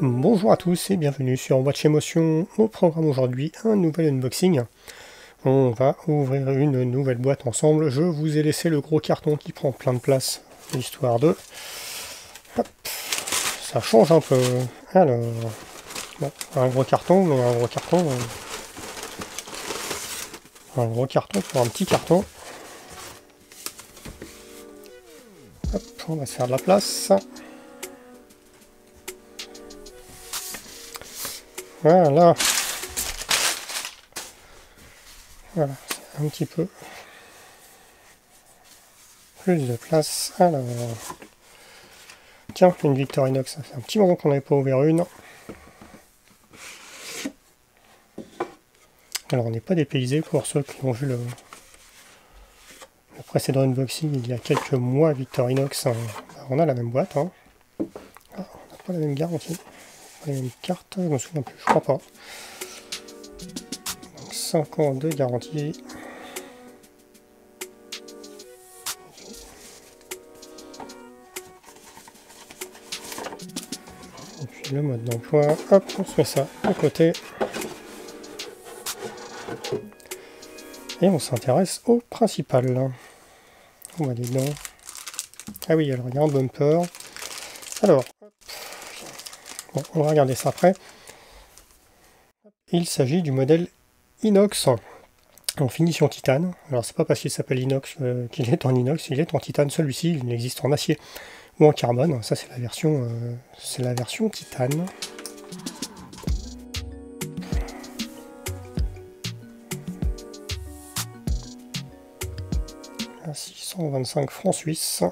Bonjour à tous et bienvenue sur Watch Emotion. Au programme aujourd'hui, un nouvel unboxing. On va ouvrir une nouvelle boîte ensemble. Je vous ai laissé le gros carton qui prend plein de place, histoire de... Hop, ça change un peu. Alors, bon, un gros carton, mais un gros carton... Un gros carton pour un petit carton. Hop, on va se faire de la place. Voilà. Voilà, un petit peu plus de place. Alors, tiens, une Victorinox, ça fait un petit moment qu'on n'avait pas ouvert une. Alors, on n'est pas dépaysé pour ceux qui ont vu le précédent unboxing il y a quelques mois. Victorinox, on a la même boîte. Hein. Ah, on n'a pas la même garantie, pas la même carte, je me souviens plus, je crois pas. Donc, 5 ans de garantie. Et puis le mode d'emploi, hop, on se met ça à côté. Et on s'intéresse au principal. On va dedans. Ah oui, alors il y a un bumper. Alors, bon, on va regarder ça après. Il s'agit du modèle Inox en finition titane. Alors c'est pas parce qu'il s'appelle Inox qu'il est en inox, il est en titane. Celui-ci, il existe en acier ou en carbone. Ça c'est la version titane. À 625 francs suisses.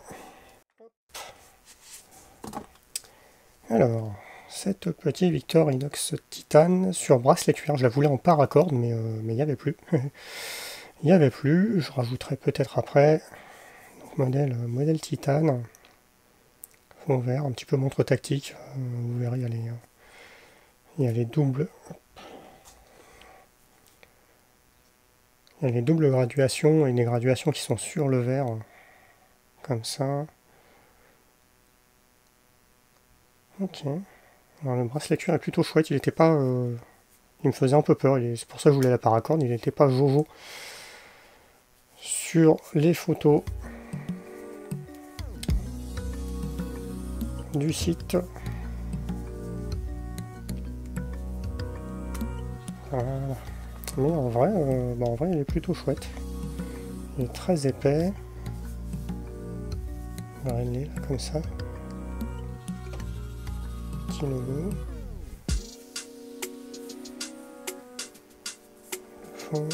Alors, cette petite Victor Inox titane sur bracelet cuir, je la voulais en paracorde, mais il n'y avait plus. Il n'y avait plus, je rajouterai peut-être après. Donc, modèle titane. Fond vert, un petit peu montre tactique. Vous verrez, il y a les doubles. Il y a les doubles graduations et les graduations qui sont sur le verre. Comme ça. Ok. Alors, le bracelet cuir est plutôt chouette, il était pas... il me faisait un peu peur, c'est pour ça que je voulais la paracorde, il n'était pas jojo sur les photos du site. Voilà. Mais en vrai, il est plutôt chouette. Il est très épais. Alors, il est là, comme ça. Petit logo. Le fond.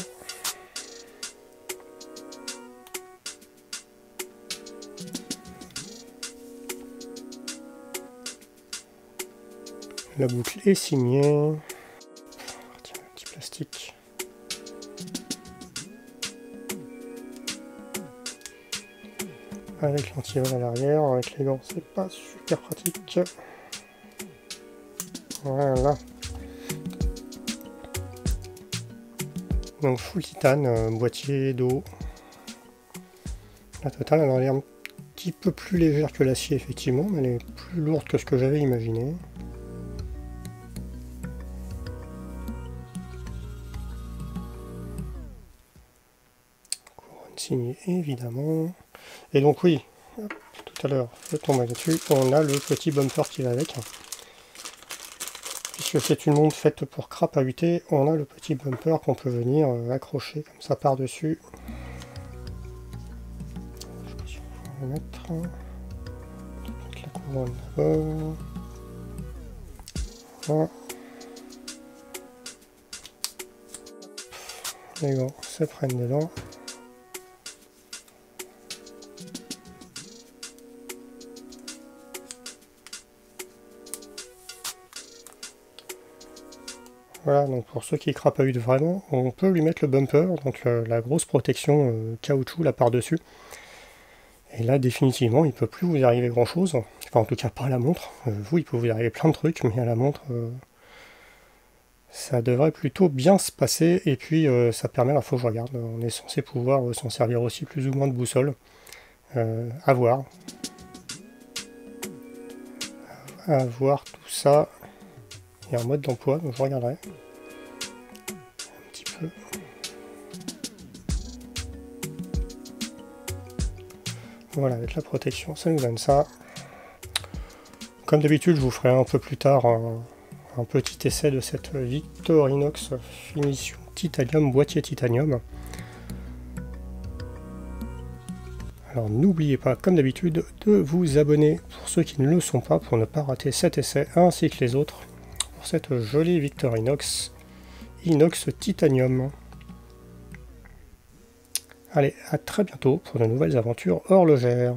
La boucle est signée. Tiens, le petit plastique. Avec l'antivol à l'arrière, avec les gants, c'est pas super pratique. Voilà. Donc full titane, boîtier d'eau. La totale, alors elle est un petit peu plus légère que l'acier effectivement, mais elle est plus lourde que ce que j'avais imaginé. Couronne signée évidemment. Et donc oui, hop, tout à l'heure, je tombe dessus, on a le petit bumper qui va avec. Puisque c'est une montre faite pour crapahuter, on a le petit bumper qu'on peut venir accrocher comme ça par-dessus. Je sais pas si on va le mettre. La couronne d'abord. Voilà. Les gants se prennent dedans. Voilà, donc pour ceux qui crapahutent vraiment, on peut lui mettre le bumper, donc la grosse protection caoutchouc là par-dessus. Et là, définitivement, il ne peut plus vous arriver grand-chose. Enfin, en tout cas, pas à la montre. Vous, il peut vous arriver plein de trucs, mais à la montre, ça devrait plutôt bien se passer. Et puis, ça permet, il faut que je regarde, on est censé pouvoir s'en servir aussi plus ou moins de boussole. À voir tout ça. Il y a un mode d'emploi, donc je regarderai. Un petit peu. Voilà, avec la protection, ça nous donne ça. Comme d'habitude, je vous ferai un peu plus tard un petit essai de cette Victorinox finition titanium, boîtier titanium. Alors n'oubliez pas, comme d'habitude, de vous abonner pour ceux qui ne le sont pas, pour ne pas rater cet essai, ainsi que les autres, pour cette jolie Victorinox inox titanium. Allez, à très bientôt pour de nouvelles aventures horlogères.